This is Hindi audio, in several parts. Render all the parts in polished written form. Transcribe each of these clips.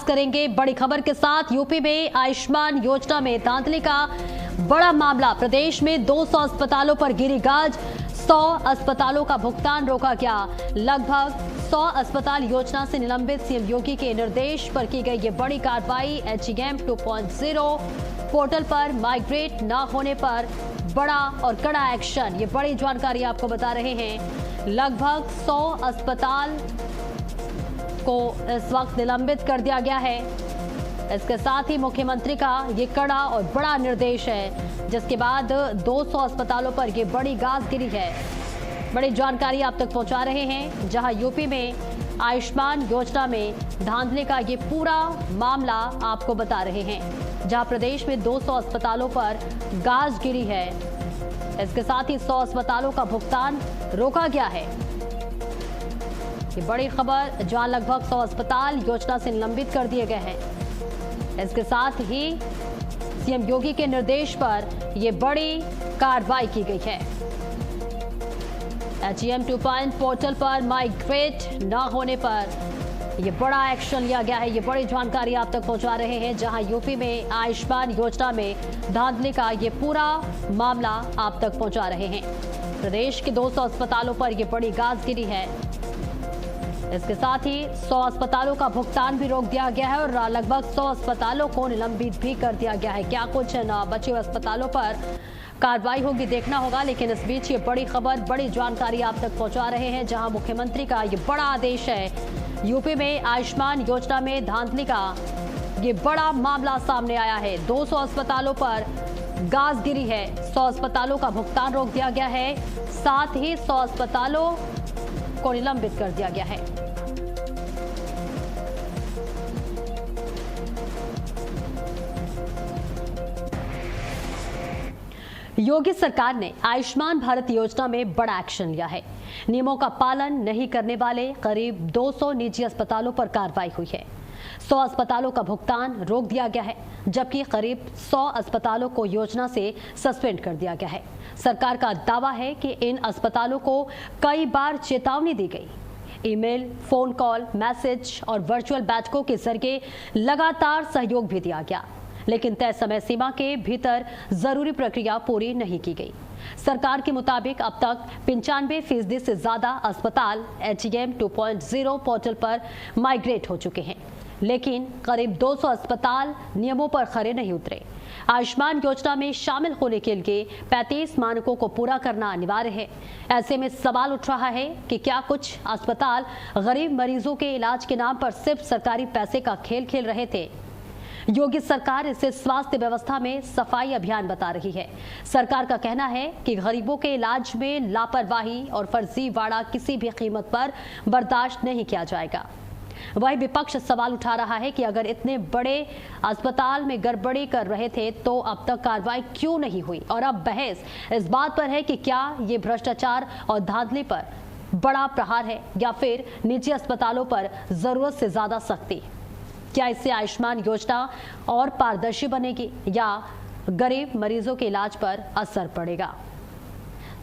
करेंगे बड़ी खबर के साथ। यूपी में आयुष्मान योजना में धांधली का बड़ा मामला। प्रदेश में 200 अस्पतालों पर गिरी गाज, 100 अस्पतालों का भुगतान रोका गया। लगभग 100 अस्पताल योजना से निलंबित। सीएम योगी के निर्देश पर की गई ये बड़ी कार्रवाई। HEM 2.0 पोर्टल पर माइग्रेट न होने पर बड़ा और कड़ा एक्शन। ये बड़ी जानकारी आपको बता रहे हैं। लगभग 100 अस्पताल को इस वक्त निलंबित कर दिया गया है। इसके साथ ही मुख्यमंत्री का ये कड़ा और बड़ा निर्देश है, जिसके बाद 200 अस्पतालों पर ये बड़ी गाज गिरी है। बड़ी जानकारी आप तक पहुंचा रहे हैं, जहां यूपी में आयुष्मान योजना में धांधली का ये पूरा मामला आपको बता रहे हैं, जहां प्रदेश में 200 अस्पतालों पर गाज गिरी है। इसके साथ ही 100 अस्पतालों का भुगतान रोका गया है। ये बड़ी खबर, जहां लगभग 100 अस्पताल योजना से निलंबित कर दिए गए हैं। इसके साथ ही सीएम योगी के निर्देश पर यह बड़ी कार्रवाई की गई है। HEM 2.0 पोर्टल पर माइग्रेट न होने पर यह बड़ा एक्शन लिया गया है। ये बड़ी जानकारी आप तक पहुंचा रहे हैं, जहां यूपी में आयुष्मान योजना में धांधली का ये पूरा मामला आप तक पहुंचा रहे हैं। प्रदेश के 200 अस्पतालों पर यह बड़ी गाज गिरी है। इसके साथ ही 100 अस्पतालों का भुगतान भी रोक दिया गया है और लगभग 100 अस्पतालों को निलंबित भी कर दिया गया है। क्या कुछ बचे हुए अस्पतालों पर कार्रवाई होगी, देखना होगा। लेकिन इस बीच ये बड़ी खबर, बड़ी जानकारी आप तक पहुंचा रहे हैं, जहां मुख्यमंत्री का ये बड़ा आदेश है। यूपी में आयुष्मान योजना में धांधली का ये बड़ा मामला सामने आया है। 200 अस्पतालों पर गाज गिरी है। 100 अस्पतालों का भुगतान रोक दिया गया है। साथ ही 100 अस्पतालों को निलंबित कर दिया गया है। योगी सरकार ने आयुष्मान भारत योजना में बड़ा एक्शन लिया है। नियमों का पालन नहीं करने वाले करीब 200 निजी अस्पतालों पर कार्रवाई हुई है। 100 अस्पतालों का भुगतान रोक दिया गया है, जबकि करीब 100 अस्पतालों को योजना से सस्पेंड कर दिया गया है। सरकार का दावा है कि इन अस्पतालों को कई बार चेतावनी दी गई। ईमेल, फोन कॉल, मैसेज और वर्चुअल बैठकों के जरिए लगातार सहयोग भी दिया गया, लेकिन तय समय सीमा के भीतर जरूरी प्रक्रिया पूरी नहीं की गई। सरकार के मुताबिक अब तक 95% से ज्यादा अस्पताल HEM 2.0 पोर्टल पर माइग्रेट हो चुके हैं, लेकिन करीब 200 अस्पताल नियमों पर खरे नहीं उतरे। आयुष्मान योजना में शामिल होने के लिए 35 मानकों को पूरा करना अनिवार्य है। ऐसे में सवाल उठ रहा है कि क्या कुछ अस्पताल गरीब मरीजों के इलाज के नाम पर सिर्फ सरकारी पैसे का खेल खेल रहे थे। योगी सरकार इसे स्वास्थ्य व्यवस्था में सफाई अभियान बता रही है। सरकार का कहना है कि गरीबों के इलाज में लापरवाही और फर्जीवाड़ा किसी भी कीमत पर बर्दाश्त नहीं किया जाएगा। वही विपक्ष सवाल उठा रहा है कि अगर इतने बड़े अस्पताल में गड़बड़ी कर रहे थे तो अब तक कार्रवाई क्यों नहीं हुई। और अब बहस इस बात पर है कि क्या ये भ्रष्टाचार और धांधली पर बड़ा प्रहार है या फिर निजी अस्पतालों पर जरूरत से ज्यादा सख्ती। क्या इससे आयुष्मान योजना और पारदर्शी बनेगी या गरीब मरीजों के इलाज पर असर पड़ेगा।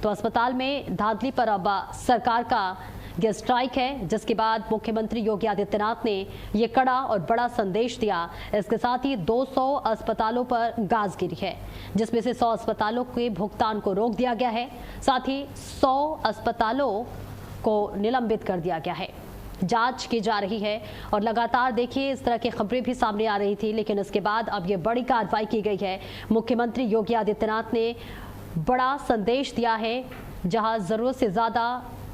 तो अस्पताल में धांधली पर अब सरकार का यह स्ट्राइक है, जिसके बाद मुख्यमंत्री योगी आदित्यनाथ ने यह कड़ा और बड़ा संदेश दिया। इसके साथ ही 200 अस्पतालों पर गाज गिरी है, जिसमें से 100 अस्पतालों के भुगतान को रोक दिया गया है। साथ ही 100 अस्पतालों को निलंबित कर दिया गया है। जांच की जा रही है और लगातार देखिए इस तरह की खबरें भी सामने आ रही थी, लेकिन इसके बाद अब ये बड़ी कार्रवाई की गई है। मुख्यमंत्री योगी आदित्यनाथ ने बड़ा संदेश दिया है, जहां जरूरत से ज्यादा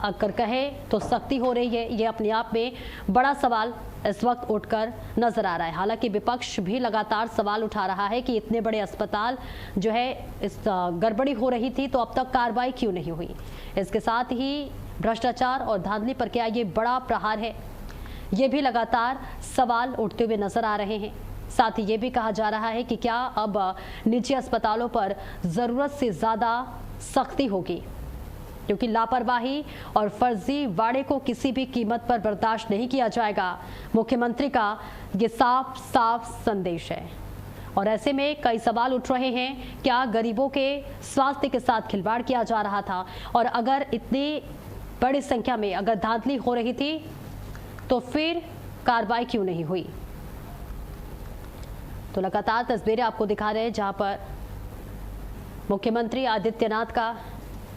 अगर कहे तो सख्ती हो रही है। ये अपने आप में बड़ा सवाल इस वक्त उठकर नजर आ रहा है। हालांकि विपक्ष भी लगातार सवाल उठा रहा है कि इतने बड़े अस्पताल जो है इस गड़बड़ी हो रही थी तो अब तक कार्रवाई क्यों नहीं हुई। इसके साथ ही भ्रष्टाचार और धांधली पर क्या ये बड़ा प्रहार है, ये भी लगातार सवाल उठते हुए नजर आ रहे हैं। साथ ही ये भी कहा जा रहा है कि क्या अब निजी अस्पतालों पर जरूरत से ज्यादा सख्ती होगी, क्योंकि लापरवाही और फर्जीवाड़े को किसी भी कीमत पर बर्दाश्त नहीं किया जाएगा। मुख्यमंत्री का ये साफ साफ संदेश है। और ऐसे में कई सवाल उठ रहे हैं, क्या गरीबों के स्वास्थ्य के साथ खिलवाड़ किया जा रहा था, और अगर इतनी बड़ी संख्या में अगर धांधली हो रही थी तो फिर कार्रवाई क्यों नहीं हुई। तो लगातार तस्वीरें आपको दिखा रहे हैं जहां पर मुख्यमंत्री आदित्यनाथ का